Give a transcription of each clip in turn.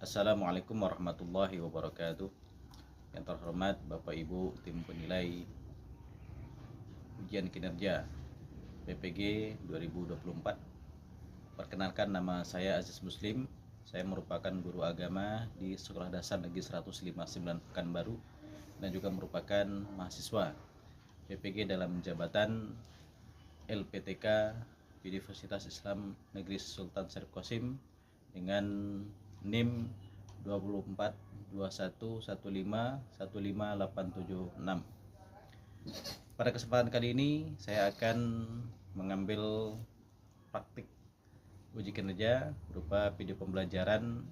Assalamualaikum warahmatullahi wabarakatuh. Yang terhormat Bapak Ibu tim penilai ujian kinerja PPG 2024. Perkenalkan, nama saya Aziz Muslim. Saya merupakan guru agama di Sekolah Dasar Negeri 159 Pekanbaru dan juga merupakan mahasiswa PPG dalam jabatan LPTK Universitas Islam Negeri Sultan Syarif Qasim dengan NIM 2421151586. Pada kesempatan kali ini saya akan mengambil praktik uji kinerja berupa video pembelajaran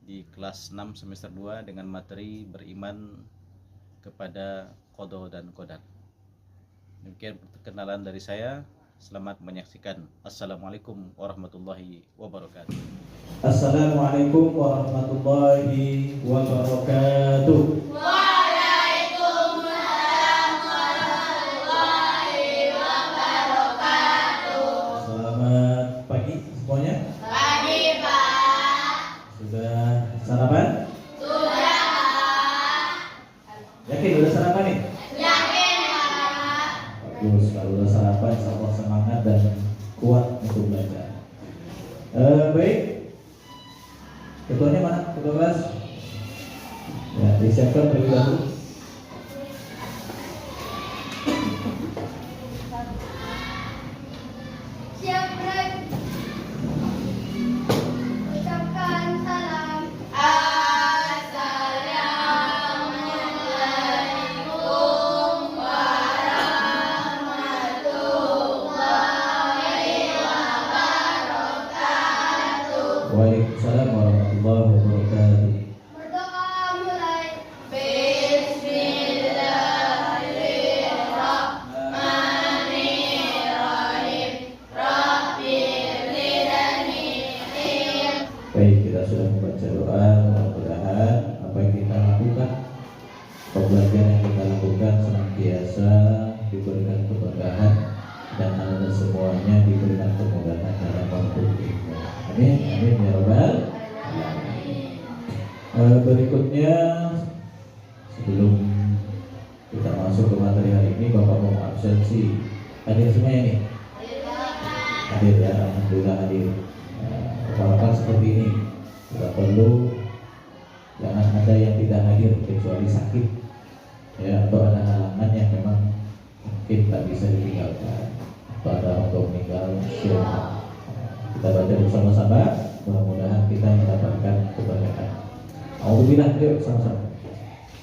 di kelas 6 semester 2 dengan materi beriman kepada qada dan qadar. Demikian perkenalan dari saya. Selamat menyaksikan. Assalamualaikum warahmatullahi wabarakatuh. Assalamualaikum warahmatullahi wabarakatuh. Waalaikumsalam warahmatullahi wabarakatuh. Selamat pagi semuanya. Pagi, Pak. Sudah sarapan? Sudah, Pak. Yakin udah sarapan nih? Yakin, Pak. Bagus, kalau udah sarapan insya Allah semangat dan kuat untuk belajar. Baik. Ketuanya mana? Ketua kelas? Ya, disiapkan terlebih dahulu. Siap, Brek. Ucapkan salam. Assalamualaikum warahmatullahi wabarakatuh. Waalaikumsalam warahmatullahi wabarakatuh. Berdoa mulai. Bismillahirrahmanirrahim. Rabbighfirli. Baik, kita sudah membaca doa. Mudah-mudahan apa yang kita lakukan, pembelajaran yang kita lakukan senantiasa diberikan keberkahan dan anda semuanya diberikan kemudahan dalam waktu ini. Amin, amin ya rabbal alamin. Berikutnya, sebelum kita masuk ke materi hari ini, Bapak mau absensi. Hadir semuanya nih? Hadir ya, alhamdulillah hadir. Rekan-rekan seperti ini tidak perlu, jangan ada yang tidak hadir kecuali sakit ya, atau ada halangan yang memang mungkin tak bisa ditinggalkan atau ada untuk meninggal syurga. Kita baca bersama-sama, mudah-mudahan kita mendapatkan keberkahan. Alhamdulillah, yuk sama-sama.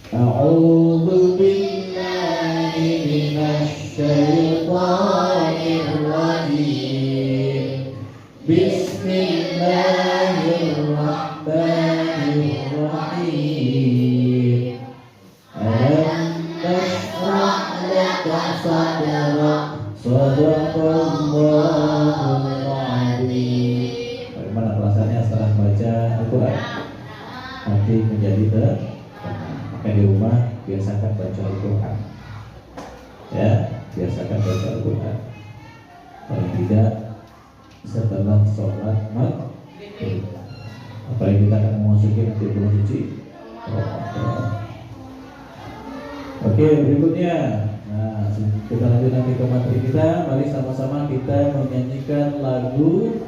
A'udzu billahi minasy syaithanir rajim. Bismillahirrahmanirrahim. Alam nashrah laka sadrak, sadaqallahul azim. Bagaimana perasaannya setelah baca Al-Quran? Nanti menjadi tenang. Maka di rumah biasakan baca Al-Quran. Ya, biasakan baca Al-Quran. Paling tidak setelah sholat maghrib. Apalagi kita akan memasuki nanti bulan suci Ramadan. Oke, berikutnya. Nah, kita lanjut nanti ke materi kita. Mari sama-sama kita menyanyikan lagu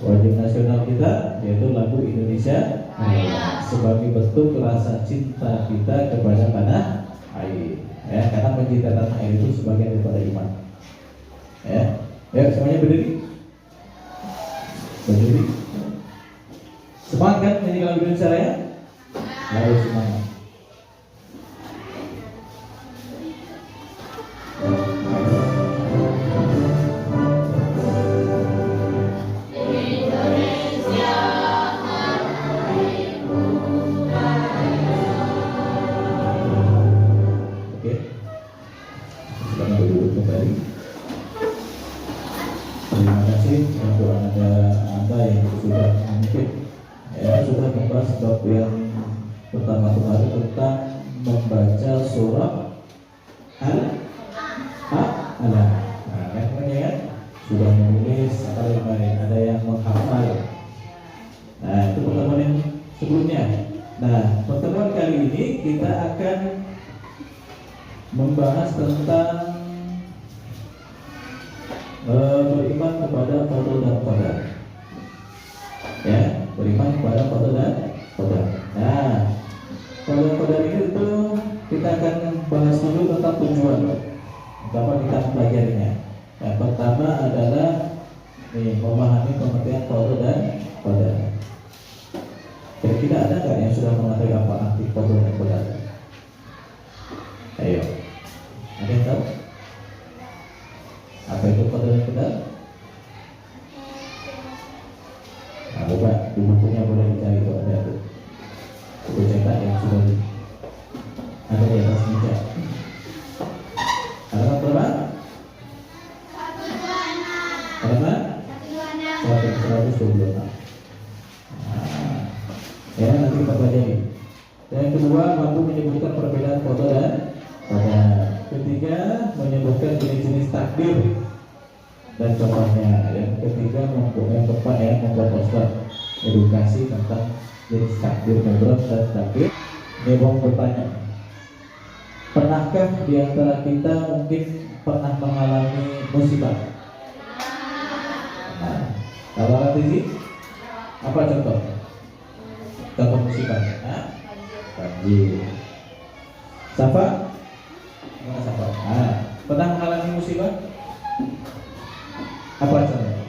wajib nasional kita, yaitu lagu Indonesia Raya, sebagai bentuk rasa cinta kita kepada tanah air. Ya, karena mencintai tanah air itu sebagian daripada iman. Ya, ya semuanya berdiri. Berdiri. Semangat kan nyanyi lagu Indonesia Raya? Harus semangat. Oke. Silakan berdiri kembali. Terima kasih untuk anda yang sudah mungkin sudah membahas bab yang pertama kemarin tentang membaca surah Al-Alaq. Nah, kan sudah menulis ada yang menghafal. Nah, itu pertemuan yang sebelumnya sebelumnya. Nah, pertemuan kali ini kita akan membahas tentang beriman kepada qada dan qadar. Ya, beriman kepada qada dan qadar. Nah, qada qadar ini itu kita akan bahas dulu tentang tujuan. Dapat kita pelajarinya. Yang pertama adalah memahami pengertian qada dan qadar. Kira-kira ada nggak yang sudah mengetahui apa arti qada dan qadar? Ayo, ada yang tahu? Apa itu qada dan qadar? Nah, coba di bukunya boleh dicari itu ada tuh. Buku cetak yang sudah ada di atas meja. Halaman berapa? 126. Halaman 126. Nah, ya nanti kita pelajari. Yang kedua, mampu menyebutkan perbedaan qada dan qadar. Ketiga, menyebutkan jenis-jenis takdir dan contohnya. Yang ketiga, yang keempat ya, membuat poster edukasi tentang jenis takdir, mudorot dan takdir. Ini mau bertanya, pernahkah di antara kita mungkin pernah mengalami musibah? Nah, kalau orang ini apa contoh? Contoh musibah? Nah, banjir. Safa? Mana Safa? Nah, pernah mengalami musibah? Apa contohnya?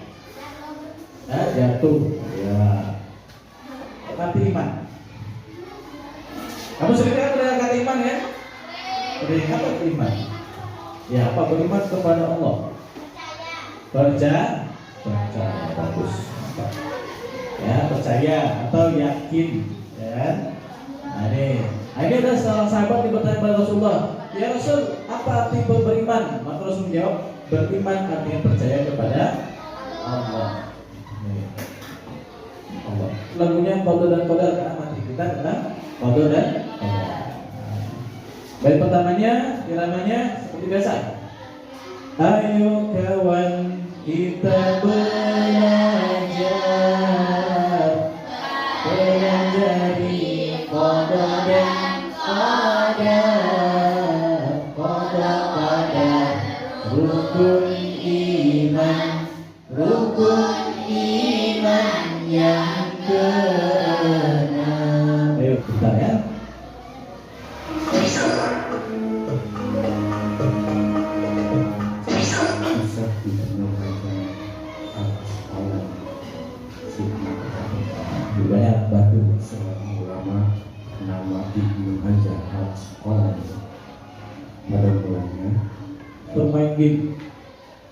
Nah, jatuh. Ya. Mati iman. Kamu sering kan udah kata iman ya? Apa beriman? Ya, apa beriman kepada Allah? Percaya, bagus. Ya, percaya atau yakin, ya kan? Nah, ini ada salah sahabat yang bertanya kepada Rasulullah, ya Rasul, apa arti beriman? Maka Rasul menjawab, beriman artinya percaya kepada Allah. Nih. Allah. Lagunya qada dan qadar karena mati kita tentang qada dan qadar. Baik, pertamanya iramanya seperti biasa. Ayo kawan kita belajar qada dan qadar, qada qadar, rukun iman yang keenam. Ayo kita ya. Banyak batu seorang ulama nama Ibnu Hajar Al-Asqalani pada mulanya bermain game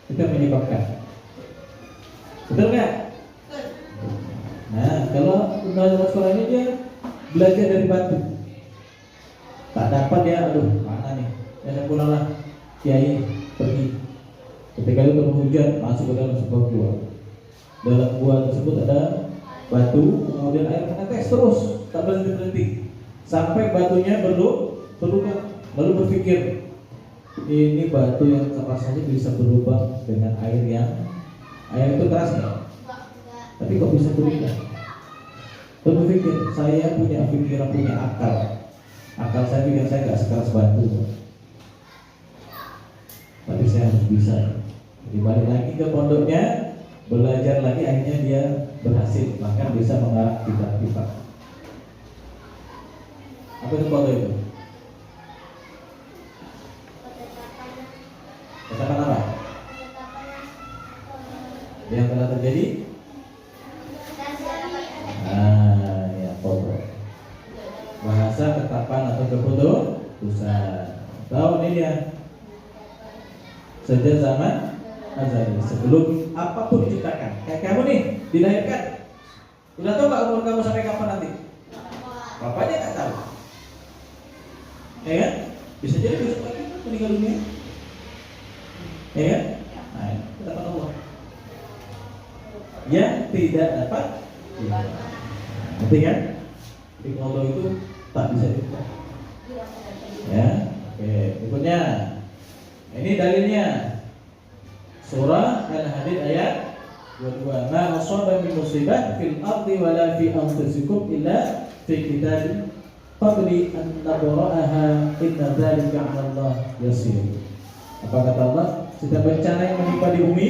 itu menyebabkan, betul nggak? Nah, kalau Ibnu Hajar Al-Asqalani dia belajar dari batu, tak dapat dia, aduh mana nih, ya saya pulanglah kiai pergi. Ketika itu turun hujan, masuk ke dalam sebuah gua. Dalam gua tersebut ada batu, kemudian air menetes terus, tak berhenti sampai batunya berlubang. Lalu berpikir, ini batu yang kapan saja bisa berlubang dengan air itu keras nggak? Tapi kok bisa berubah? Lalu berpikir, saya punya pikiran, punya akal saya pikir saya nggak sekeras batu, tapi saya harus bisa. Jadi balik lagi ke pondoknya, belajar lagi, akhirnya dia berhasil, bahkan bisa mengarang kitab-kitab. Apa itu qada itu? Katakan apa? Yang telah terjadi? Nah, ya qada. Bahasa ketetapan atau keputusan. Tahu ini dia. Sejak zaman azali, sebelum apapun diciptakan. Kayak kamu nih, dilahirkan. Udah tahu nggak umur kamu sampai kapan nanti? Bapaknya nggak tahu. Ya kan? Bisa jadi besok lagi meninggal dunia. Ya kan? Nah, itu kata Allah. Yang tidak dapat. Ngerti kan? Jadi Allah itu tak bisa diubah. Ya, oke. Berikutnya, ini dalilnya. Surah Al-Hadid ayat Dua-dua. Ma asaba min musibah fil ardi wala fi anfusikum illa fi kitabin qabli an nabra'aha inna dzalika 'ala Allah yasir. Apa kata Allah? Setiap bencana yang menimpa di bumi,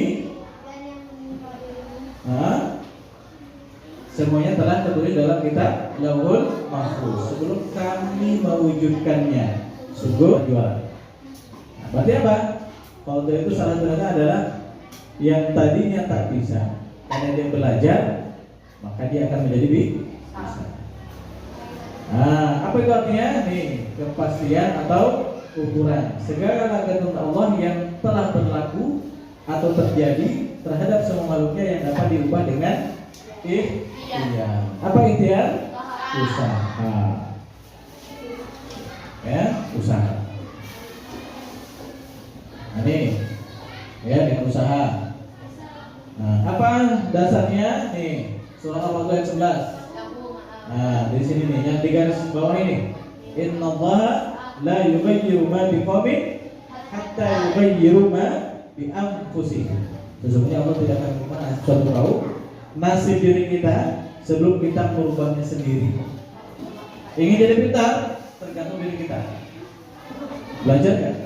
semuanya telah tertulis dalam kitab Lauhul Mahfuz sebelum kami mewujudkannya. Sungguh jualan. Nah, berarti apa? Kalau itu salah satunya adalah yang tadinya tak bisa, karena dia belajar, maka dia akan menjadi bisa. Nah, apa itu artinya? Nih, kepastian atau ukuran segala ketentuan Allah yang telah berlaku atau terjadi terhadap semua makhluknya yang dapat diubah dengan ikhtiar. Apa ikhtiar? Usaha. Ya, usaha. Nah, ini ya dengan usaha. Nah, apa dasarnya? Nih, surah Al-Baqarah ayat 11. Nah, di sini nih yang di garis bawah ini. Innallaha la yughayyiru ma biqaumin hatta yughayyiru ma bi anfusihim. Sesungguhnya Allah tidak akan merubah suatu kaum nasib diri kita sebelum kita merubahnya sendiri. Ingin jadi pintar, tergantung diri kita. Belajar kan?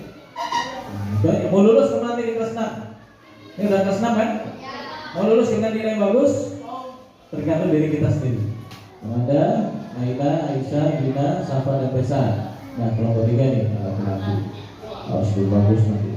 Mau lulus kemana di kelas 6? Ini udah kelas 6 kan? Mau lulus dengan nilai yang bagus? Tergantung diri kita sendiri. Ada Naila, Aisyah, Bina, Safa, dan Pesa. Nah, kelompok 3 nih, laki-laki. Harus lebih bagus nanti.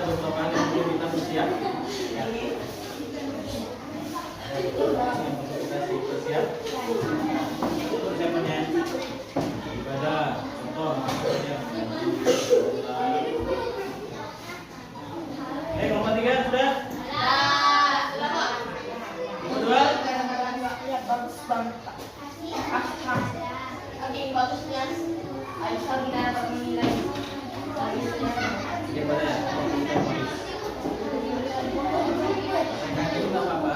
beberapa hari sebelum kita bersiap. Ya. Kita bersiap. Persiapannya ibadah, contoh, misalnya. Kelompok 3 sudah? Kelompok 2? Ya, bagus banget, Pak. Oke, bagusnya. Ayo kita menilai. Gimana ya? Kaki itu nggak apa-apa.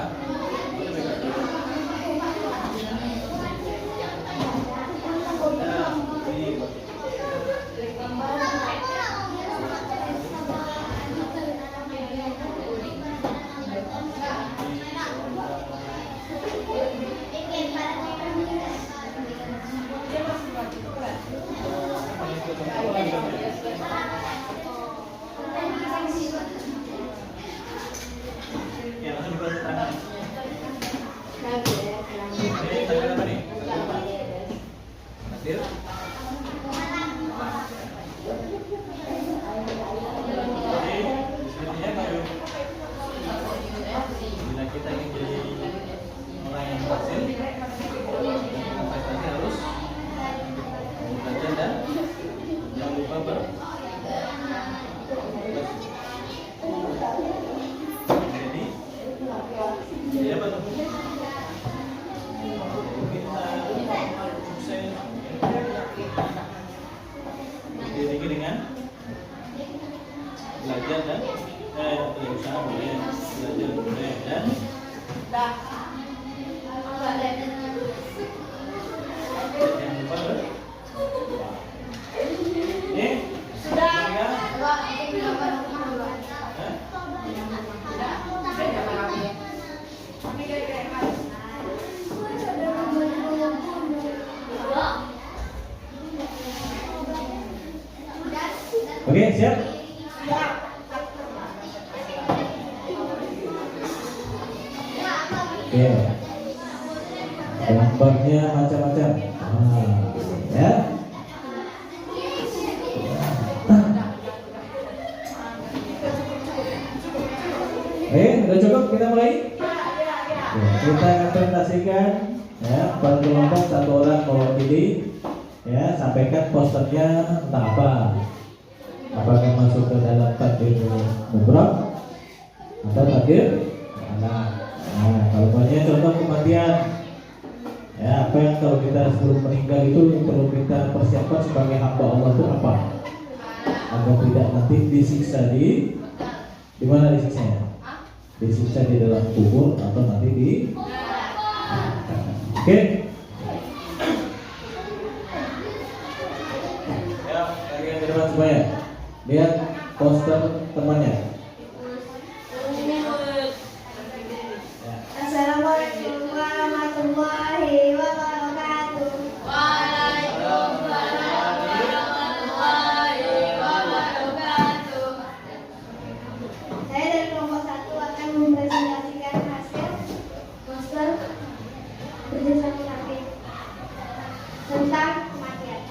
Ya, langsung dibantu tangan. Ini tangan apa nih? Hasil? Jadi, sebenarnya kalau bila kita ingin jadi orang yang berhasil, prestasi harus belajar dan jangan lupa jadi apa tuh? Diri dengan belajar dan berusaha boleh, belajar boleh dan jangan lupa ini sudah ya? Oke, siap? Oke. Gambarnya macam-macam. Ya. Udah cukup kita mulai? Oke, kita akan presentasikan ya, per kelompok satu orang mewakili ya, sampaikan posternya tentang apa. Apakah masuk ke dalam takdir mubrok atau takdir anak. Nah, kalau banyak contoh kematian ya, apa yang kalau kita sebelum meninggal itu perlu kita persiapkan sebagai hamba Allah itu apa, agar tidak nanti disiksa di mana disiksanya? Disiksa di dalam kubur atau nanti di oke. Ya, kalian ke depan semuanya. Lihat poster temannya. Assalamualaikum warahmatullahi wabarakatuh. Waalaikumsalam warahmatullahi wabarakatuh. Saya dari kelompok 1 akan mempresentasikan hasil poster kerjasama kami tentang kematian.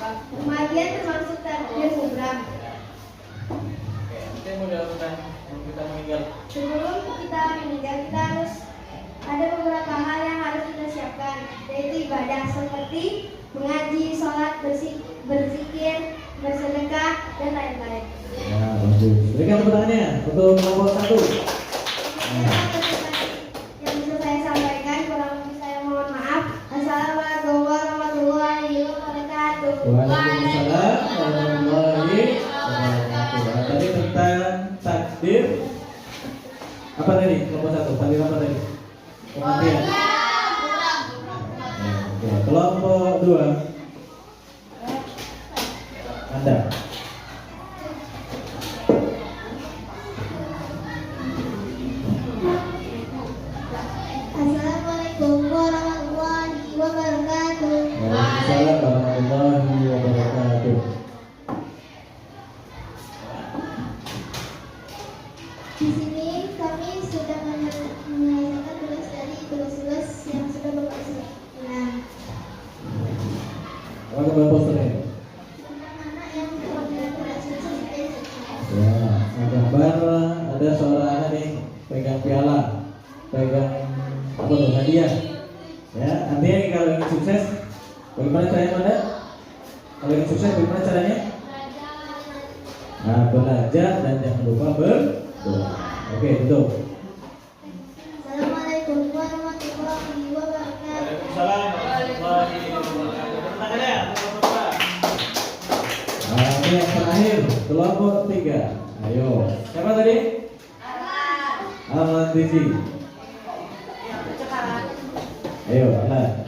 Kematian termasuk takdir mubrok. Kita mau jalankan kita meninggal. Sebelum kita meninggal, kita harus ada beberapa hal yang harus kita siapkan, yaitu ibadah seperti mengaji, sholat, berzikir, bersedekah, dan lain-lain. Ya, bagus. Berikan tepuk tangannya untuk kelompok 1. Yang bisa saya sampaikan, kurang lebih saya mohon maaf. Assalamualaikum warahmatullahi wabarakatuh. Waalaikumsalam warahmatullahi wabarakatuh. Tadi tentang takdir apa tadi? Kelompok 1. Takdir apa tadi? Kematian. Oke. Kelompok 2. Anda. Assalamualaikum warahmatullahi wabarakatuh. Waalaikumsalam warahmatullahi wabarakatuh. Di sini kami sudah menyelesaikan tugas dari tugas-tugas yang sudah Bapak siapkan. Apa gambar posternya? Tentang anak yang Gimana caranya? Nah, belajar dan jangan lupa berdoa. Oke, betul. Assalamualaikum warahmatullahi wabarakatuh. Waalaikumsalam warahmatullahi wabarakatuh. Tangan ya, teman-teman. Nah, ini yang terakhir, kelompok 3. Ayo, siapa tadi? Alan Tizi. Ayo, Alan.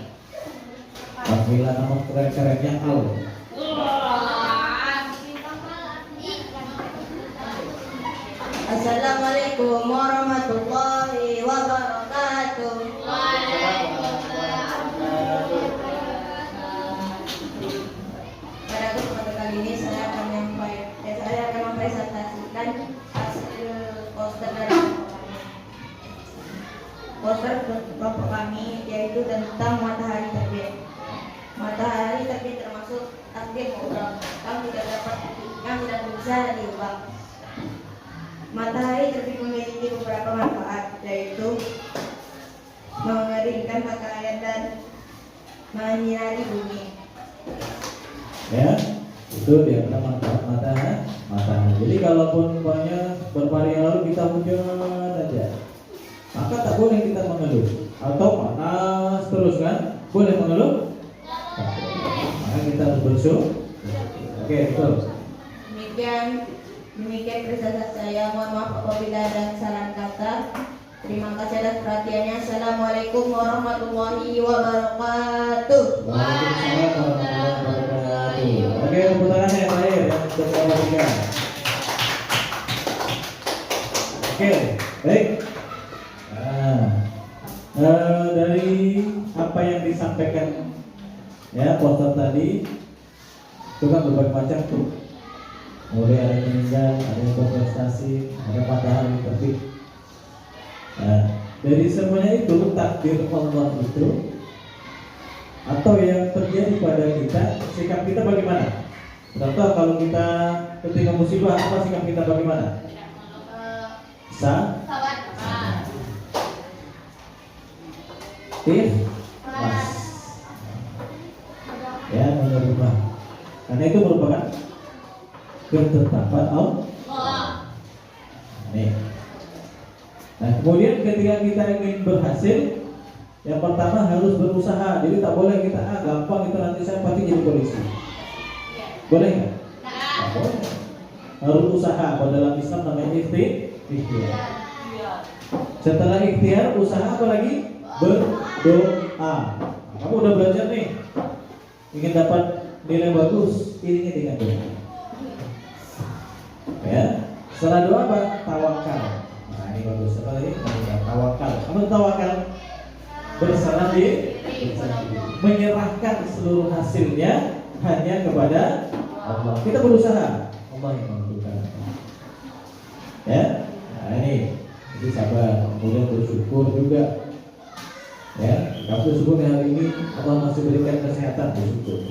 Panggilan nama keren-kerennya Al. Assalamualaikum warahmatullahi wabarakatuh. Pada kesempatan kali ini saya akan mempresentasikan hasil poster dari poster kelompok kami, yaitu tentang matahari terbit. Matahari terbit termasuk takdir mutlak, kami tidak bisa diubah. Matahari terbit memiliki beberapa manfaat, yaitu mengeringkan pakaian dan menyinari bumi. Ya, itu dia manfaat matahari. Jadi kalaupun umpamanya beberapa hari yang lalu kita hujan aja, maka tak boleh kita mengeluh. Atau panas terus kan? Boleh mengeluh? Maka kita harus bersyukur. Oke, betul. Demikian presentasi saya. Mohon maaf apabila ada kesalahan kata. Terima kasih atas perhatiannya. Assalamualaikum warahmatullahi wabarakatuh. Waalaikumsalam warahmatullahi wabarakatuh. Oke, tepuk tangannya yang terakhir yang untuk kelompok 3. Oke, baik. Dari apa yang disampaikan ya poster tadi itu kan berbagai macam tuh. Mulai ada yang meninggal, ada yang berprestasi, ada matahari terbit. Nah, dari semuanya itu takdir Allah itu atau yang terjadi pada kita, sikap kita bagaimana? Contoh kalau kita ketika musibah, apa sikap kita bagaimana? Ikhlas. Ya, menerima. Karena itu merupakan ketetapan Allah. Nih. Nah, kemudian ketika kita ingin berhasil, yang pertama harus berusaha. Jadi tak boleh kita gampang itu nanti saya pasti jadi polisi. Boleh nggak? Tak boleh. Harus usaha. Kalau dalam Islam namanya ikhtiar. Setelah ikhtiar, usaha apa lagi? Berdoa. Kamu udah belajar nih, ingin dapat nilai bagus, iringi dengan doa. Ya, setelah doa apa? Tawakal. Nah ini bagus. Apa lagi? Tawakal. Kamu tawakal? Berserah diri, menyerahkan seluruh hasilnya hanya kepada Allah. Kita berusaha, Allah yang menentukan. Ya, nah ini. Jadi sabar, kemudian bersyukur juga. Ya, kamu bersyukur hari ini Allah masih berikan kesehatan, bersyukur.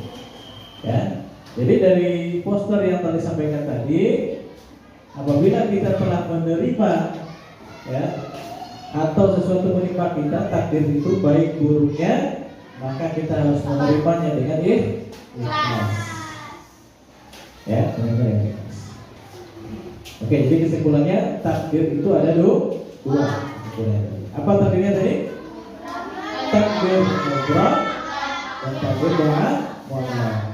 Ya, jadi dari poster yang tadi sampaikan tadi, apabila kita telah menerima, ya, atau sesuatu menimpa kita, takdir itu baik buruknya, maka kita harus menerimanya dengan ikhlas. Ya, dengan ikhlas. Oke, jadi kesimpulannya takdir itu ada dua. Apa takdirnya tadi? Takdir mutlak dan takdir mutlak.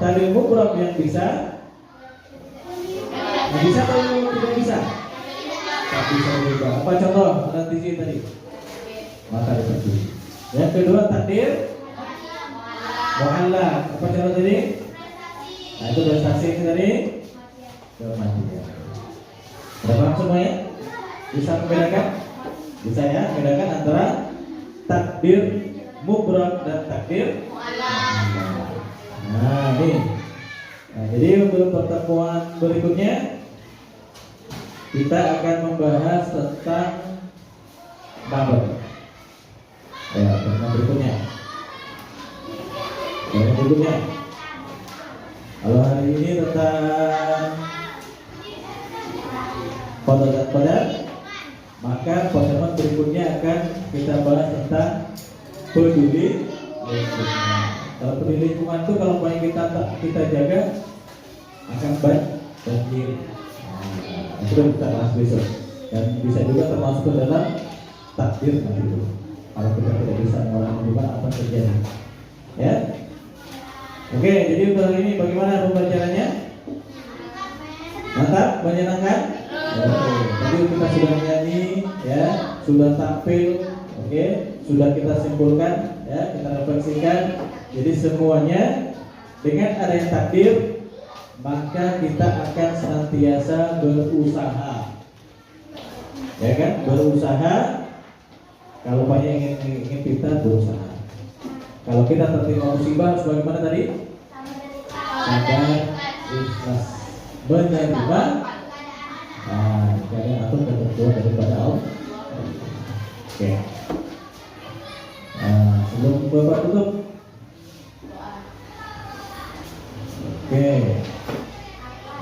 Takdir mutlak yang bisa atau tidak bisa? Tak bisa juga. Apa contoh? Nanti sih tadi. Mata seperti. Yang kedua takdir mutlak. Apa contoh tadi? Nah itu prestasi tadi. Kematian. Ada paham semuanya? Bisa membedakan? Bisa ya, membedakan antara takdir mutlak dan takdir mutlak. Nah, ini. Nah, jadi untuk pertemuan berikutnya kita akan membahas tentang kabar. Ya, pertemuan berikutnya. Pertemuan berikutnya. Kalau hari ini tentang qadar, maka pertemuan berikutnya akan kita bahas tentang peduli lingkungan. Kalau peduli lingkungan itu kalau kita jaga, banjir. Nah, itu kita bahas besok. Dan bisa juga termasuk ke dalam takdir nanti itu. Kalau kita tidak bisa mengurangi beban apa terjadi. Ya. Oke, jadi untuk hari ini bagaimana pembelajarannya? Mantap, menyenangkan. Oke, tadi kita sudah menyanyi, ya, sudah tampil, oke, sudah kita simpulkan, ya, kita refleksikan. Jadi semuanya dengan adanya takdir, maka kita akan senantiasa berusaha, ya kan? Berusaha. Kalau banyak ingin kita berusaha. Kalau kita tertimpa musibah harus bagaimana tadi? Sabar, ikhlas, menerima. Nah, kalian atur ketentuan daripada Allah. Oke. Nah, sebelum Bapak tutup. Oke.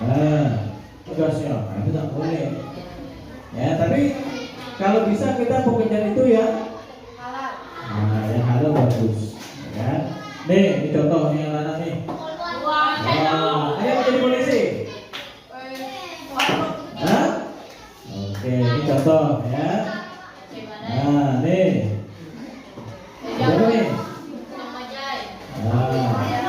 Nah, tugasnya, itu tak boleh. Ya, tapi kalau bisa kita pekerjaan itu ya halal. Nah, yang halal bagus. Ya. Nih, ini contoh nih yang anak nih. Wah, ayo menjadi polisi. Hah? Oke, ini contoh ya. Nah, nih. Siapa nih? Nah,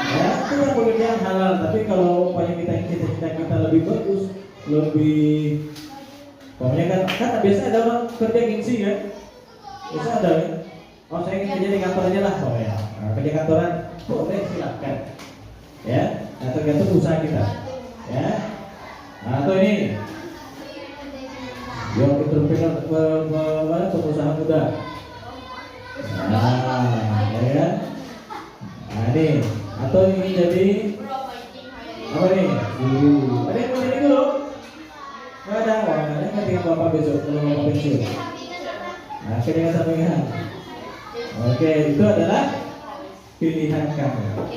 ya itu yang pekerjaan halal. Tapi kalau upaya kita cita-cita kita lebih bagus, lebih, pokoknya kan biasa ada orang kerja gengsi kan? Biasa ada kan? Oh, saya ingin kerja di kantor aja lah pokoknya. Nah, kerja kantoran boleh, silakan. Ya, nah, tergantung usaha kita. Ya. Nah, atau ini yang entrepreneur pengusaha muda. Nah, ya kan? Nah, ini atau ini jadi apa nih? Guru. Ada yang mau jadi guru? Nggak ada, ada ketika bapak besok kalau bapak pensiun. Nah, ketika sampingan. Oke, itu adalah pilihan kamu.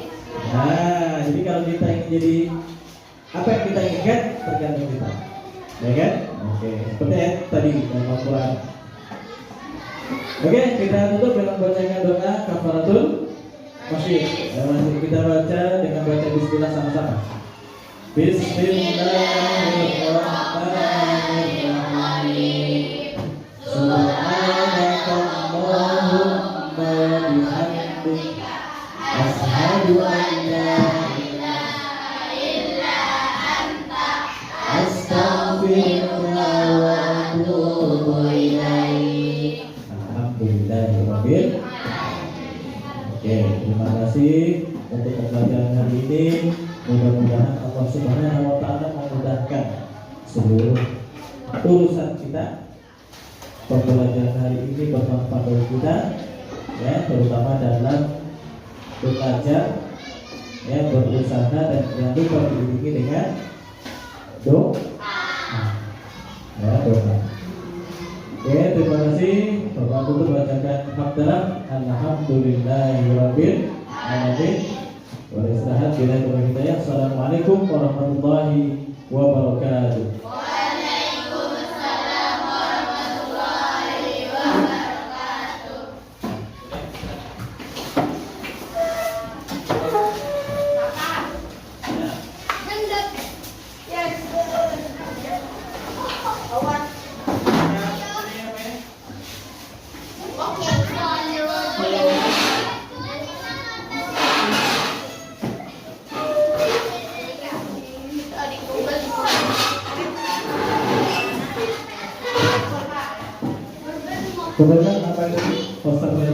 Nah, jadi kalau kita ingin jadi apa yang kita inginkan tergantung kita, ya kan? Oke, seperti yang tadi dalam Al-Quran. Oke, kita tutup dengan bacaan doa kafaratul masjid. Masih kita baca dengan baca Bismillah sama-sama. Bismillahirrahmanirrahim. Subhanakallahumma bihamdika asyhadu an la ilaha illa anta astaghfiruka wa atubu ilaik. Alhamdulillahirabbil alamin. Oke, terima kasih untuk pembelajaran hari ini. Mudah-mudahan Allah Subhanahu wa taala memudahkan seluruh urusan kita. Pembelajaran hari ini bermanfaat bagi kita, ya, terutama dalam belajar, ya, berusaha dan jangan lupa diiringi dengan doa. Ya, doa. Oke, terima kasih. Bapak tutup bacakan hamdalah. Alhamdulillahirabbil alamin. Wa istirahat bila kita ya. Assalamualaikum warahmatullahi wabarakatuh. Kemudian apa itu posternya?